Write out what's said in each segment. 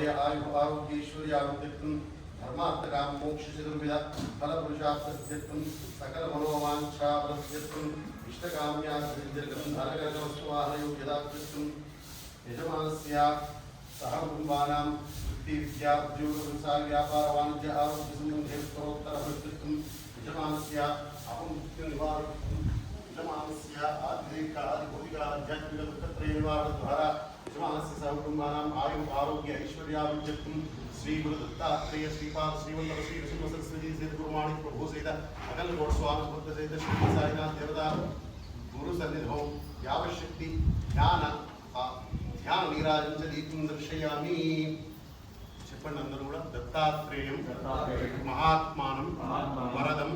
अभय आयु आरोग्यैश्वर्याभिवृद्धिं धर्मार्थकाम मोक्षचतुर्विध फलपुरुषार्थसिद्धिं सकलमनोवाञ्छाफलसिद्धिं इष्टकाम्यासिद्धिर्गतं धनकनकवस्तुवाहनयोग्यतासिद्धिं यजमानस्य सह कुटुम्बानां वृत्तिविद्या उद्योगव्यवसाय व्यापार वाणिज्य आरोग्यसम्बन्धे उत्तरोत्तरफलसिद्धिं यजमानस्य अपमृत्युनिवारणं यजमानस्य आध्यात्मिक आध्यात्मिकदुःखत्रयनिवारणद्वारा यजमानस्य सह कुटुम्बानां आयु आरोग्य ऐश्वर्याभिवृद्धिं श्री गुरु दत्तात्रेय श्रीपाद श्रीवल्लभ श्री नृसिंह सरस्वती सहित गुरुमाणिक प्रभु सहित अकल गौड़ स्वामी भक्त सहित श्री साईनाथ देवता गुरु सन्निधौ यावशक्ति ध्यान नीराजन च दीपं दर्शयामि చెప్పండి అందరూ కూడా దత్తాత్రేయం మహాత్మానం వరదం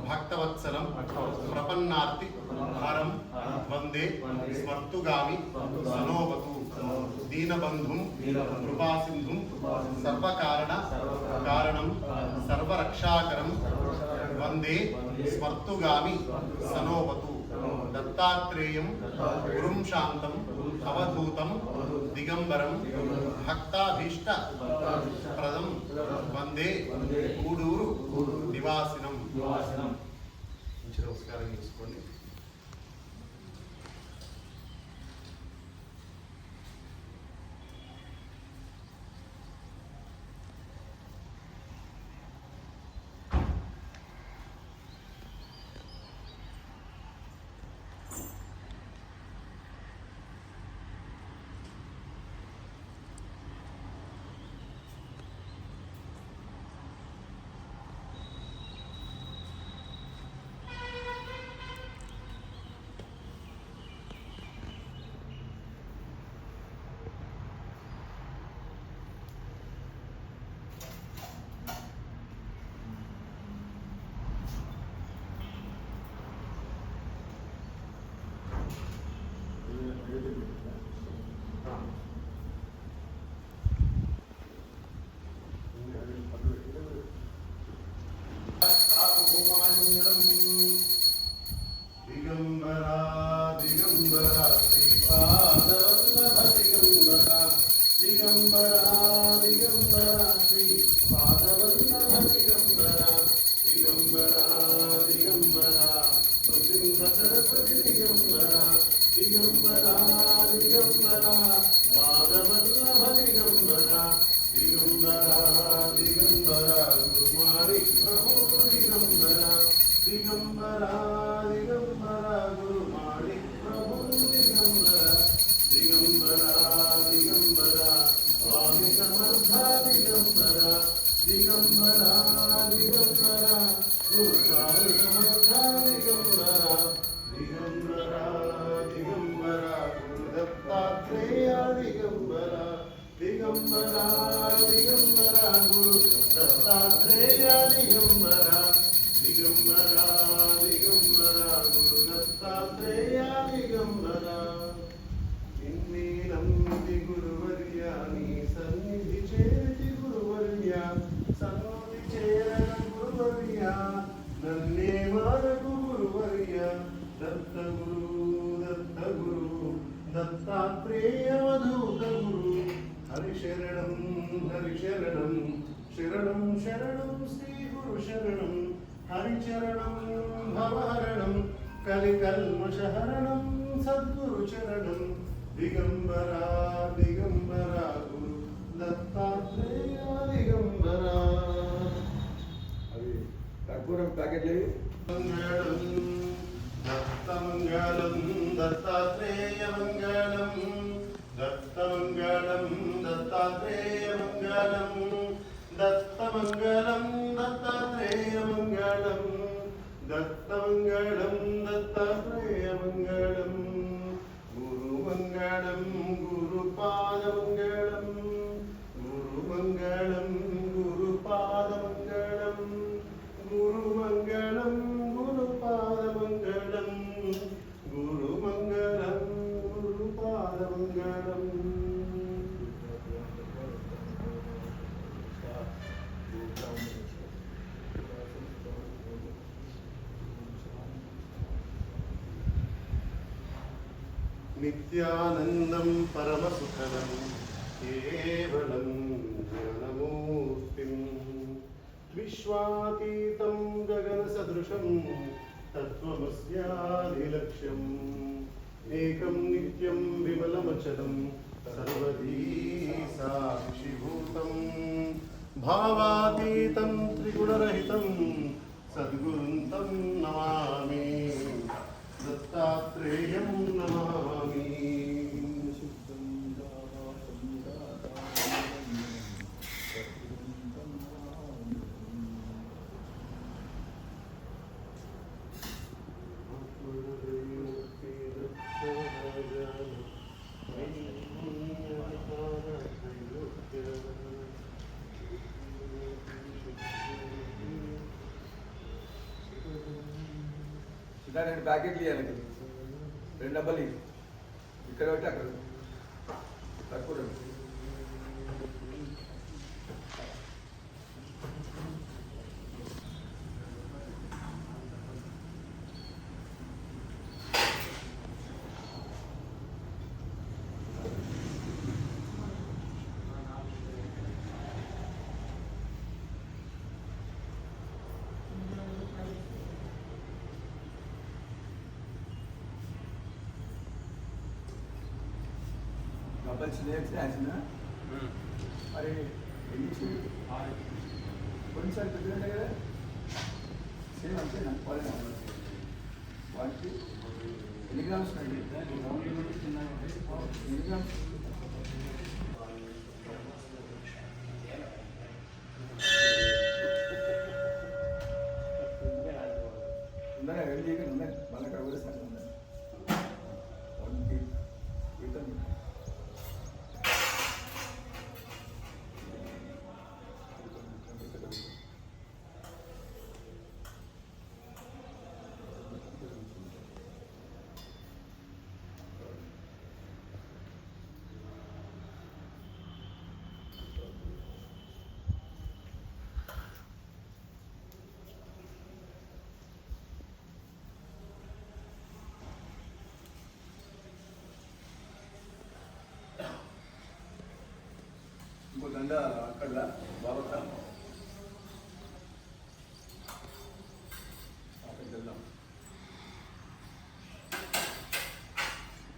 భక్తవత్సలం ప్రపన్నార్తి హరం వందే స్మర్తుగామి సనోవతు దీనబంధుం కృపాసింధుం సర్వకారణం సర్వరక్షాకరం వందే స్మర్తుగామి సనోవతు దత్తాత్రేయం గురుం శాంతం అవధూతం దిగంబరం భక్తాభీష్ట ప్రదం వందే గూడూరు నివాసినం. నమస్కారం చేసుకోండి. शरणं शरणं श्री गुरु शरणं हरिचरणं भवहरणं कलिकल्मषहरणं सद्गुरु चरणं दिगंबरा दिगंबरा गुरु दत्तात्रेय दिगंबरा. अभी कर्पूरम पैकेट ले. मंगलम दत्तमंगलम दत्तात्रेय मंगलम दत्तमंगलम दत्तात्रेय मंगलम दत्तमंगलम दत्तात्रेय मंगलम दत्तमंगलम दत्तात्रेय मंगलम गुरुमंगलम गुरुपादमंगलम गुरुमंगलम गुरुपादमंगलम गुरुमंगलम गुरुपादमंगलम गुरुमंगलम गुरुपादमंगलम. नित्यानंदं परमसुखदं केवलं तत्त्वमस्यादि लक्ष्यम् एकं नित्यं विमलमचलं सर्वधी साक्षिभूतं भावातीतं त्रिगुणरहितं सद्गुरुं तं नमामि दत्तात्रेयं नमामि రెండు ప్యాకెట్లు ఇవ్వాలి, రెండు డబ్బాలు ఇక్కడ ఒకటి అక్కడ తక్కువ రెండు. డబ్బాలు చిన్న యాసిన మరి ఎన్ని కొన్నిసార్లు పెద్దగా కదా సేమ్ అంతేనా వాటికి ఎన్ని గ్రామ్స్ ఎన్ని గ్రామ్స్ ఉందా వెళ్ళి ఉన్నాయి మళ్ళీ అక్కడ కూడా సార్ ఉన్నాయి ఇంకో దండ అక్కడ బాబక్క